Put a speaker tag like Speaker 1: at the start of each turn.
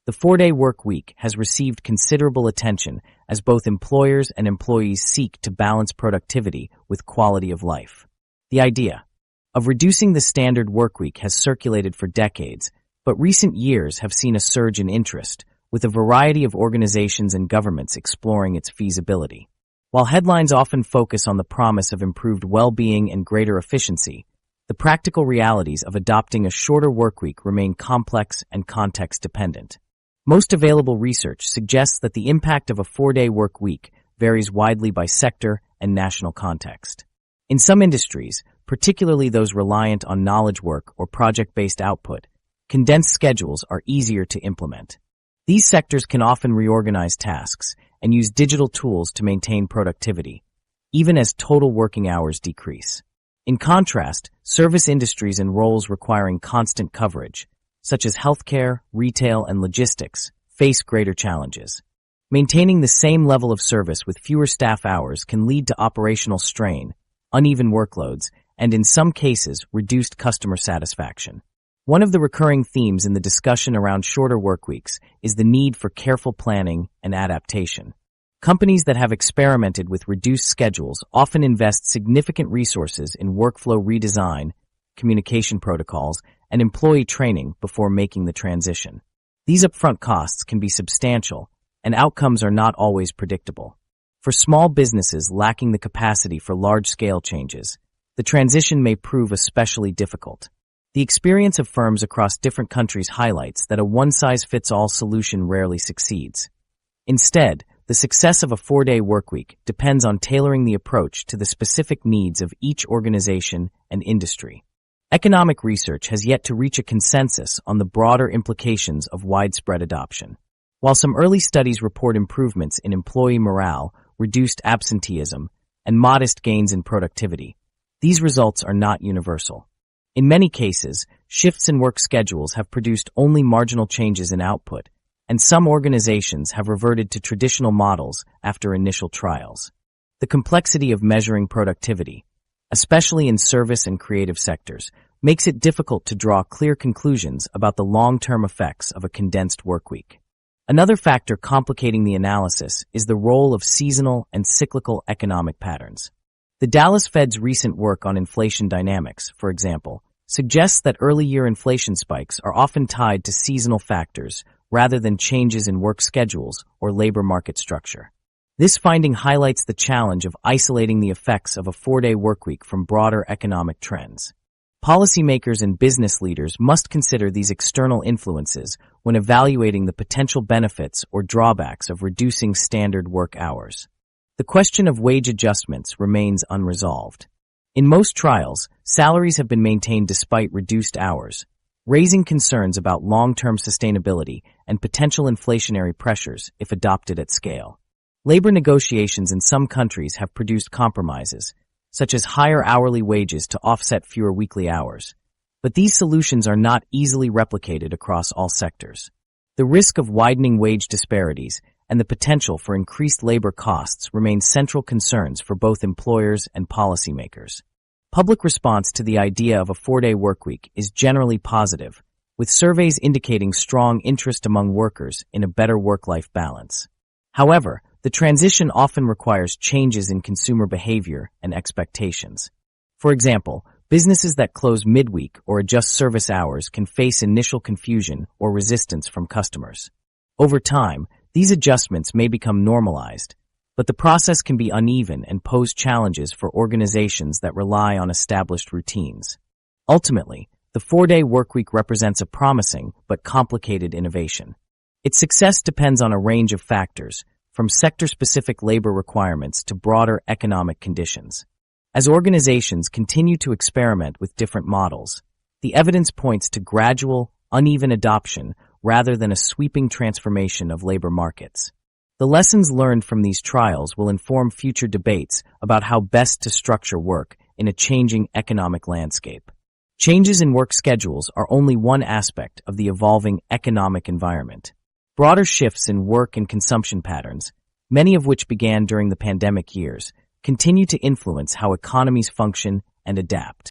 Speaker 1: The 4-day work week has received considerable attention as both employers and employees seek to balance productivity with quality of life. The idea of reducing the standard workweek has circulated for decades, but recent years have seen a surge in interest, with a variety of organizations and governments exploring its feasibility. While headlines often focus on the promise of improved well-being and greater efficiency, the practical realities of adopting a shorter workweek remain complex and context-dependent. Most available research suggests that the impact of a 4-day work week varies widely by sector and national context. In some industries, particularly those reliant on knowledge work or project-based output, condensed schedules are easier to implement. These sectors can often reorganize tasks and use digital tools to maintain productivity, even as total working hours decrease. In contrast, service industries and roles requiring constant coverage, such as healthcare, retail, and logistics, face greater challenges. Maintaining the same level of service with fewer staff hours can lead to operational strain, uneven workloads, and in some cases, reduced customer satisfaction. One of the recurring themes in the discussion around shorter workweeks is the need for careful planning and adaptation. Companies that have experimented with reduced schedules often invest significant resources in workflow redesign, communication protocols, and employee training before making the transition. These upfront costs can be substantial, and outcomes are not always predictable. For small businesses lacking the capacity for large-scale changes, the transition may prove especially difficult. The experience of firms across different countries highlights that a one-size-fits-all solution rarely succeeds. Instead, the success of a 4-day workweek depends on tailoring the approach to the specific needs of each organization and industry. Economic research has yet to reach a consensus on the broader implications of widespread adoption. While some early studies report improvements in employee morale, reduced absenteeism, and modest gains in productivity, these results are not universal. In many cases, shifts in work schedules have produced only marginal changes in output, and some organizations have reverted to traditional models after initial trials. The complexity of measuring productivity, especially in service and creative sectors, makes it difficult to draw clear conclusions about the long-term effects of a condensed workweek. Another factor complicating the analysis is the role of seasonal and cyclical economic patterns. The Dallas Fed's recent work on inflation dynamics, for example, suggests that early-year inflation spikes are often tied to seasonal factors rather than changes in work schedules or labor market structure. This finding highlights the challenge of isolating the effects of a 4-day workweek from broader economic trends. Policymakers and business leaders must consider these external influences when evaluating the potential benefits or drawbacks of reducing standard work hours. The question of wage adjustments remains unresolved. In most trials, salaries have been maintained despite reduced hours, raising concerns about long-term sustainability and potential inflationary pressures if adopted at scale. Labor negotiations in some countries have produced compromises, such as higher hourly wages to offset fewer weekly hours. But these solutions are not easily replicated across all sectors. The risk of widening wage disparities and the potential for increased labor costs remain central concerns for both employers and policymakers. Public response to the idea of a 4-day workweek is generally positive, with surveys indicating strong interest among workers in a better work-life balance. However, the transition often requires changes in consumer behavior and expectations. For example, businesses that close midweek or adjust service hours can face initial confusion or resistance from customers. Over time, these adjustments may become normalized, but the process can be uneven and pose challenges for organizations that rely on established routines. Ultimately, the 4-day workweek represents a promising but complicated innovation. Its success depends on a range of factors, from sector-specific labor requirements to broader economic conditions. As organizations continue to experiment with different models, the evidence points to gradual, uneven adoption rather than a sweeping transformation of labor markets. The lessons learned from these trials will inform future debates about how best to structure work in a changing economic landscape. Changes in work schedules are only one aspect of the evolving economic environment. Broader shifts in work and consumption patterns, many of which began during the pandemic years, continue to influence how economies function and adapt.